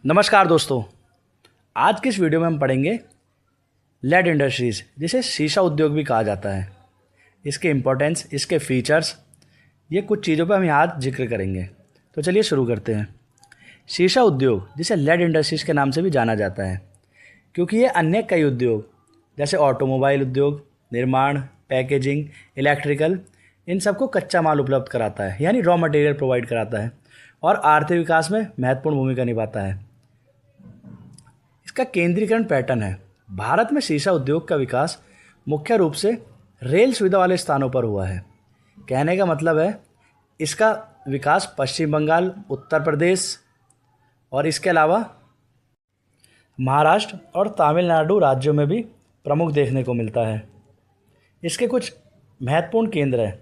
नमस्कार दोस्तों। आज की इस वीडियो में हम पढ़ेंगे लेड इंडस्ट्रीज़, जिसे शीशा उद्योग भी कहा जाता है। इसके इम्पोर्टेंस, इसके फीचर्स, ये कुछ चीज़ों पर हम यहाँ आज जिक्र करेंगे। तो चलिए शुरू करते हैं। शीशा उद्योग, जिसे लेड इंडस्ट्रीज़ के नाम से भी जाना जाता है, क्योंकि ये अन्य कई उद्योग जैसे ऑटोमोबाइल उद्योग, निर्माण, पैकेजिंग, इलेक्ट्रिकल, इन सबको कच्चा माल उपलब्ध कराता है, यानी रॉ मटेरियल प्रोवाइड कराता है और आर्थिक विकास में महत्वपूर्ण भूमिका निभाता है। इसका केंद्रीकरण पैटर्न है। भारत में शीशा उद्योग का विकास मुख्य रूप से रेल सुविधा वाले स्थानों पर हुआ है। कहने का मतलब है इसका विकास पश्चिम बंगाल, उत्तर प्रदेश और इसके अलावा महाराष्ट्र और तमिलनाडु राज्यों में भी प्रमुख देखने को मिलता है। इसके कुछ महत्वपूर्ण केंद्र हैं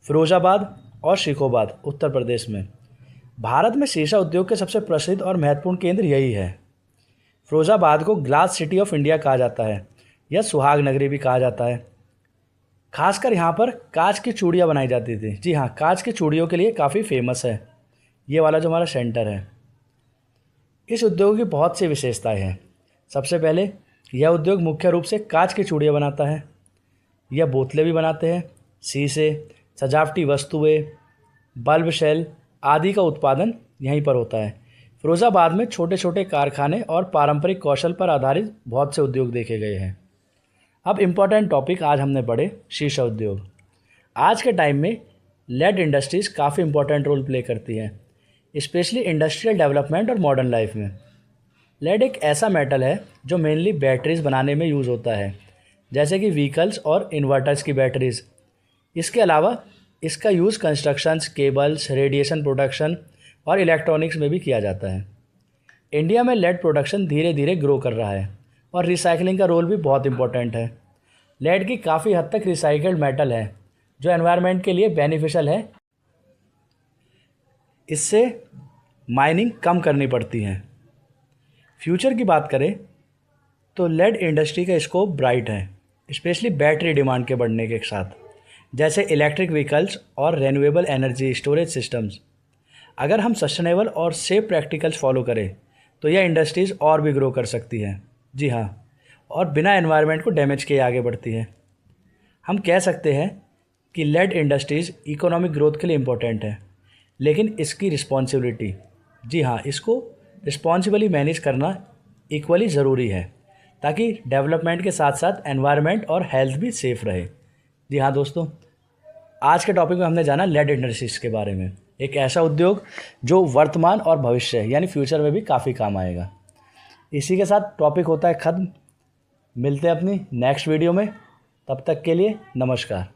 फिरोजाबाद और शिकोबाद उत्तर प्रदेश में। भारत में शीशा उद्योग के सबसे प्रसिद्ध और महत्वपूर्ण केंद्र यही है। फिरोजाबाद को ग्लास सिटी ऑफ इंडिया कहा जाता है या सुहाग नगरी भी कहा जाता है। खासकर यहाँ पर कांच की चूड़ियाँ बनाई जाती थी। जी हाँ, कांच की चूड़ियों के लिए काफ़ी फेमस है ये वाला जो हमारा सेंटर है। इस उद्योग की बहुत सी विशेषताएं हैं। सबसे पहले, यह उद्योग मुख्य रूप से कांच की चूड़ियाँ बनाता है। यह बोतलें भी बनाते हैं। शीशे, सजावटी वस्तुएं, बल्ब शेल आदि का उत्पादन यहीं पर होता है। फिरोजाबाद में छोटे छोटे कारखाने और पारंपरिक कौशल पर आधारित बहुत से उद्योग देखे गए हैं। अब इम्पॉर्टेंट टॉपिक आज हमने पढ़े, शीशा उद्योग। आज के टाइम में लेड इंडस्ट्रीज़ काफ़ी इंपॉर्टेंट रोल प्ले करती हैं, स्पेशली इंडस्ट्रियल डेवलपमेंट और मॉडर्न लाइफ में। लेड एक ऐसा मेटल है जो मेनली बैटरीज बनाने में यूज़ होता है, जैसे कि व्हीकल्स और इन्वर्टर्स की बैटरीज। इसके अलावा इसका use constructions, cables, radiation protection और इलेक्ट्रॉनिक्स में भी किया जाता है। इंडिया में लेड प्रोडक्शन धीरे धीरे ग्रो कर रहा है और रिसाइकलिंग का रोल भी बहुत इंपॉर्टेंट है। लेड की काफ़ी हद तक रिसाइकल्ड मेटल है जो एनवायरनमेंट के लिए बेनिफिशियल है। इससे माइनिंग कम करनी पड़ती है। फ्यूचर की बात करें तो लेड इंडस्ट्री का स्कोप ब्राइट है, स्पेशली बैटरी डिमांड के बढ़ने के साथ, जैसे इलेक्ट्रिक व्हीकल्स और रिन्यूएबल एनर्जी स्टोरेज सिस्टम्स। अगर हम सस्टेनेबल और सेफ प्रैक्टिकल्स फॉलो करें तो यह इंडस्ट्रीज़ और भी ग्रो कर सकती है। जी हाँ, और बिना एनवायरनमेंट को डैमेज किए आगे बढ़ती है। हम कह सकते हैं कि लेड इंडस्ट्रीज़ इकोनॉमिक ग्रोथ के लिए इम्पोर्टेंट है, लेकिन इसकी रिस्पॉन्सिबिलिटी, जी हाँ, इसको रिस्पॉन्सिबली मैनेज करना इक्वली ज़रूरी है, ताकि डेवलपमेंट के साथ साथ एनवायरनमेंट और हेल्थ भी सेफ़ रहे। जी हाँ दोस्तों, आज के टॉपिक में हमने जाना लेड इंडस्ट्रीज़ के बारे में, एक ऐसा उद्योग जो वर्तमान और भविष्य यानी फ्यूचर में भी काफ़ी काम आएगा। इसी के साथ टॉपिक होता है ख़त्म। मिलते हैं अपनी नेक्स्ट वीडियो में, तब तक के लिए नमस्कार।